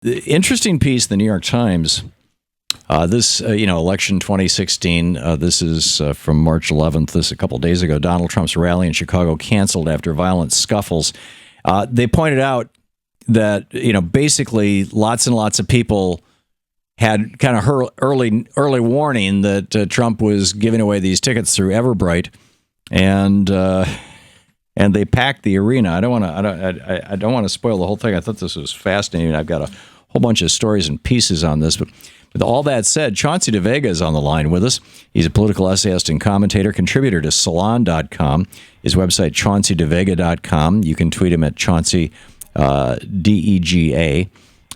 The interesting piece, the New York Times. This, election 2016, this is from March 11th, this a couple days ago. Donald Trump's rally in Chicago canceled after violent scuffles. They pointed out that, basically lots and lots of people had kind of early warning that Trump was giving away these tickets through Everbright, and they packed the arena. I don't want to spoil the whole thing. I thought this was fascinating. I've got a whole bunch of stories and pieces on this, but with all that said, Chauncey DeVega is on the line with us. He's a political essayist and commentator, contributor to Salon.com. His website, ChaunceyDeVega.com. You can tweet him at Chauncey, DEGA.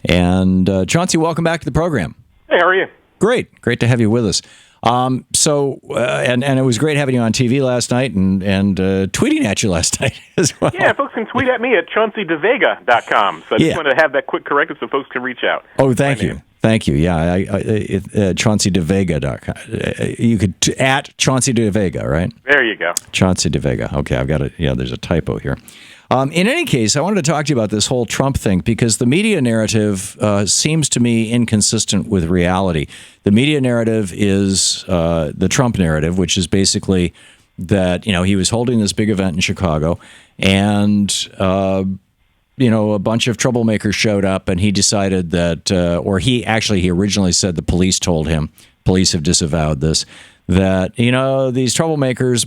And Chauncey, welcome back to the program. Hey, how are you? Great to have you with us. And it was great having you on TV last night and tweeting at you last night as well. Yeah, folks can tweet at me at ChaunceyDeVega.com. So I just wanted to have that quick corrected so folks can reach out. Oh, thank you. Thank you. Yeah, ChaunceyDeVega.com. You could at Chauncey DeVega, right? There you go. Chauncey DeVega. Okay, I've got it. Yeah, there's a typo here. In any case, I wanted to talk to you about this whole Trump thing because the media narrative seems to me inconsistent with reality. The media narrative is the Trump narrative, which is basically that, he was holding this big event in Chicago and, a bunch of troublemakers showed up and he decided that, he originally said the police told him, police have disavowed this, that, these troublemakers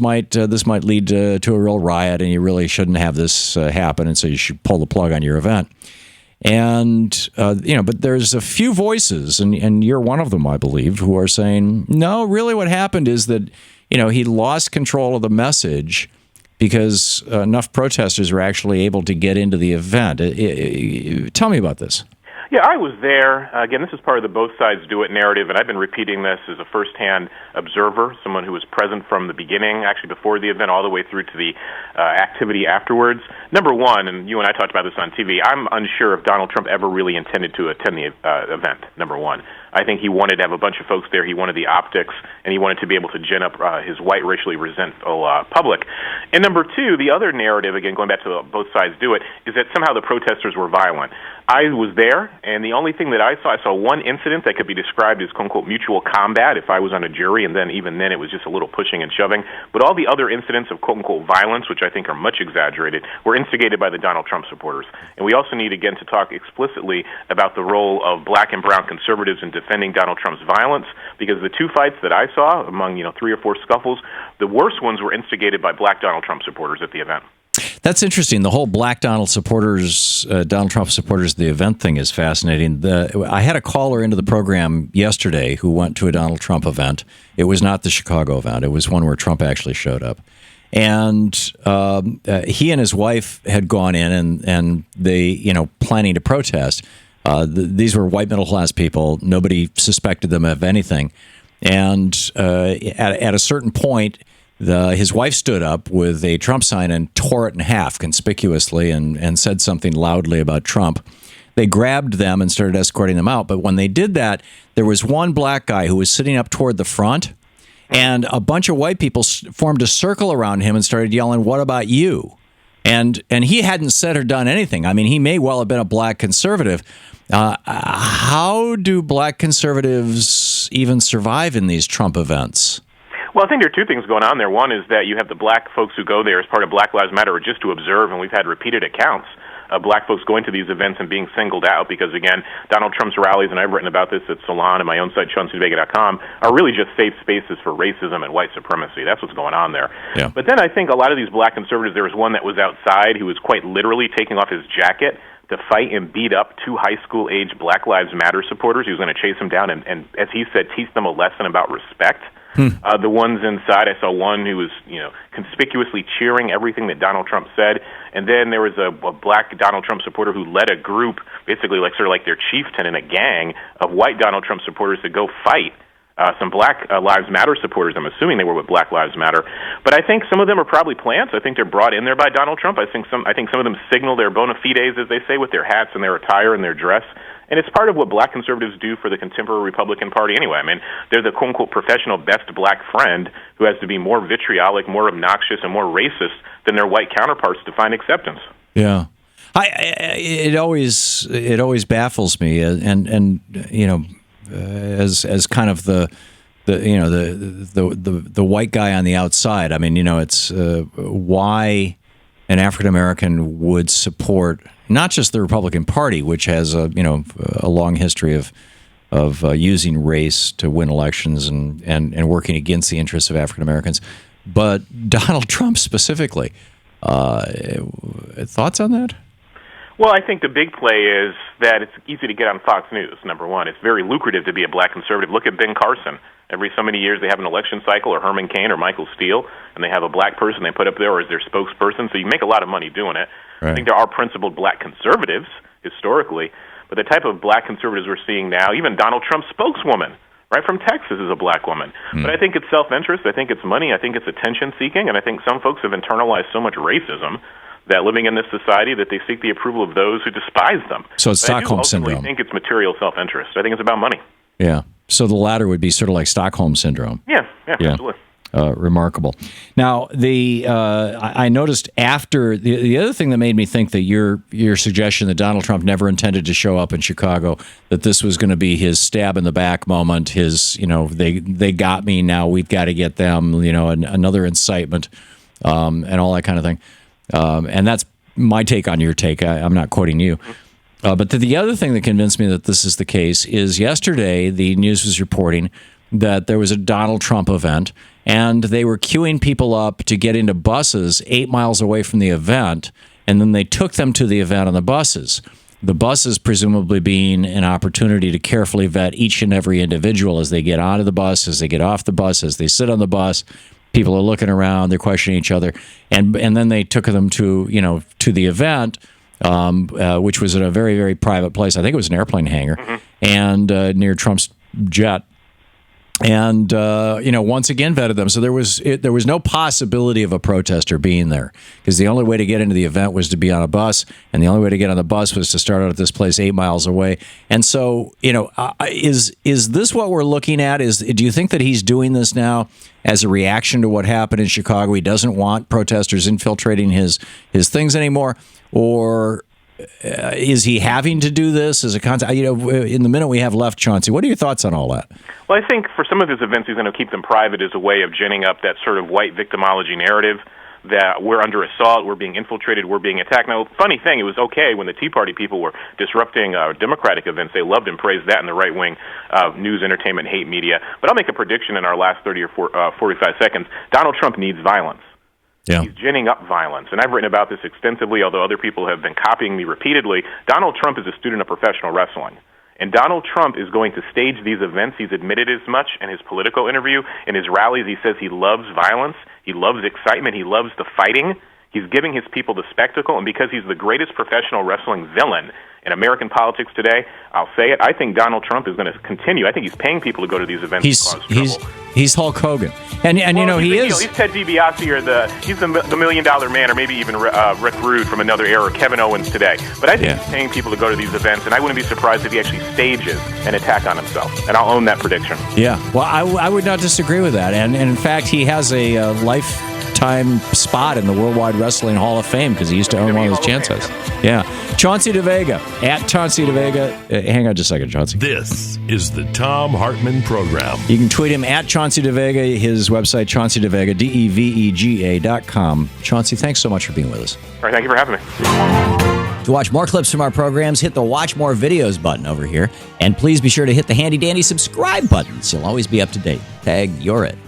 this might lead to a real riot and you really shouldn't have this happen. And so you should pull the plug on your event. And, but there's a few voices, and you're one of them, I believe, who are saying, no, really what happened is that, he lost control of the message because enough protesters were actually able to get into the event. Tell me about this. Yeah, I was there. Again, this is part of the both sides do it narrative, and I've been repeating this as a firsthand observer, someone who was present from the beginning, actually before the event, all the way through to the activity afterwards. Number one, and you and I talked about this on TV, I'm unsure if Donald Trump ever really intended to attend the event, number one. I think he wanted to have a bunch of folks there. He wanted the optics, and he wanted to be able to gin up his white, racially resentful public. And number two, the other narrative, again, going back to the both sides do it, is that somehow the protesters were violent. I was there, and the only thing that I saw one incident that could be described as, quote-unquote, mutual combat if I was on a jury, and then even then it was just a little pushing and shoving. But all the other incidents of, quote-unquote, violence, which I think are much exaggerated, were instigated by the Donald Trump supporters. And we also need, again, to talk explicitly about the role of black and brown conservatives in defending Donald Trump's violence, because the two fights that I saw, among 3 or 4 scuffles, the worst ones were instigated by black Donald Trump supporters at the event. That's interesting. The whole black Donald Trump supporters, the event thing is fascinating. I had a caller into the program yesterday who went to a Donald Trump event. It was not the Chicago event. It was one where Trump actually showed up. And he and his wife had gone in and they, planning to protest. These were white middle-class people. Nobody suspected them of anything. And at a certain point, his wife stood up with a Trump sign and tore it in half conspicuously and said something loudly about Trump. They grabbed them and started escorting them out. But when they did that, there was one black guy who was sitting up toward the front, and a bunch of white people formed a circle around him and started yelling, "What about you?" And he hadn't said or done anything. I mean, he may well have been a black conservative. How do black conservatives even survive in these Trump events? Well, I think there are two things going on there. One is that you have the black folks who go there as part of Black Lives Matter or just to observe, and we've had repeated accounts of black folks going to these events and being singled out because, again, Donald Trump's rallies, and I've written about this at Salon and my own site, ChaunceyDeVega.com, are really just safe spaces for racism and white supremacy. That's what's going on there. Yeah. But then I think a lot of these black conservatives, there was one that was outside who was quite literally taking off his jacket to fight and beat up 2 high school-age Black Lives Matter supporters. He was going to chase them down and, as he said, teach them a lesson about respect. The ones inside, I saw one who was, conspicuously cheering everything that Donald Trump said, and then there was a black Donald Trump supporter who led a group, basically like their chieftain in a gang of white Donald Trump supporters to go fight some Black Lives Matter supporters. I'm assuming they were with Black Lives Matter, but I think some of them are probably plants. I think they're brought in there by Donald Trump. I think some of them signal their bona fides, as they say, with their hats and their attire and their dress. And it's part of what black conservatives do for the contemporary Republican Party anyway. I mean, they're the quote-unquote professional best black friend who has to be more vitriolic, more obnoxious, and more racist than their white counterparts to find acceptance. Yeah. It always baffles me, and as kind of the white guy on the outside. I mean, it's why an African American would support not just the Republican Party, which has a long history of using race to win elections and working against the interests of African Americans, but Donald Trump specifically. Thoughts on that? Well, I think the big play is that it's easy to get on Fox News, number one. It's very lucrative to be a black conservative. Look at Ben Carson. Every so many years they have an election cycle, or Herman Cain or Michael Steele, and they have a black person they put up there as their spokesperson, so you make a lot of money doing it. Right. I think there are principled black conservatives, historically, but the type of black conservatives we're seeing now, even Donald Trump's spokeswoman, right, from Texas is a black woman. But I think it's self-interest, I think it's money, I think it's attention-seeking, and I think some folks have internalized so much racism that living in this society that they seek the approval of those who despise them. So it's Stockholm Syndrome. I think it's material self-interest. I think it's about money. Yeah. So the latter would be sort of like Stockholm Syndrome. Yeah. Absolutely. Remarkable. Now, I noticed after the other thing that made me think that your suggestion that Donald Trump never intended to show up in Chicago, that this was going to be his stab in the back moment, his they got me, now we've got to get them, another incitement, and all that kind of thing. And that's my take on your take. I'm not quoting you. But the other thing that convinced me that this is the case is yesterday the news was reporting that there was a Donald Trump event, and they were queuing people up to get into buses 8 miles away from the event, and then they took them to the event on the buses. The buses presumably being an opportunity to carefully vet each and every individual as they get onto the bus, as they get off the bus, as they sit on the bus. People are looking around, they're questioning each other, and then they took them to the event, which was at a very, very private place. I think it was an airplane hangar, and near Trump's jet. And once again vetted them. So there was no possibility of a protester being there, because the only way to get into the event was to be on a bus, and the only way to get on the bus was to start out at this place 8 miles away. And so, is this what we're looking at? Do you think that he's doing this now as a reaction to what happened in Chicago? He doesn't want protesters infiltrating his things anymore, or is he having to do this as a concept? In the minute we have left, Chauncey, what are your thoughts on all that? Well, I think for some of his events, he's going to keep them private as a way of ginning up that sort of white victimology narrative that we're under assault, we're being infiltrated, we're being attacked. Now, funny thing, it was okay when the Tea Party people were disrupting Democratic events. They loved and praised that in the right-wing news, entertainment, hate media. But I'll make a prediction in our last 30 or 45 seconds. Donald Trump needs violence. Yeah. He's ginning up violence. And I've written about this extensively, although other people have been copying me repeatedly. Donald Trump is a student of professional wrestling. And Donald Trump is going to stage these events. He's admitted as much in his political interview. In his rallies, he says he loves violence. He loves excitement. He loves the fighting. He's giving his people the spectacle. And because he's the greatest professional wrestling villain in American politics today, I'll say it, I think Donald Trump is going to continue. I think he's paying people to go to these events and cause trouble. He's Hulk Hogan. And he is. He's Ted DiBiase, or he's the $1 Million Man, or maybe even Rick Rude from another era, Kevin Owens today. But I think he's paying people to go to these events, and I wouldn't be surprised if he actually stages an attack on himself. And I'll own that prediction. Yeah. Well, I would not disagree with that. And in fact, he has a lifetime spot in the Worldwide Wrestling Hall of Fame because he used to own one of those chances. Yeah. Chauncey DeVega, at Chauncey DeVega. Hang on just a second, Chauncey. This is the Thom Hartmann Program. You can tweet him at Chauncey DeVega, his website, ChaunceyDeVega, DEVEGA.com. Chauncey, thanks so much for being with us. All right, thank you for having me. To watch more clips from our programs, hit the Watch More Videos button over here. And please be sure to hit the handy-dandy subscribe button so you'll always be up to date. Tag, you're it.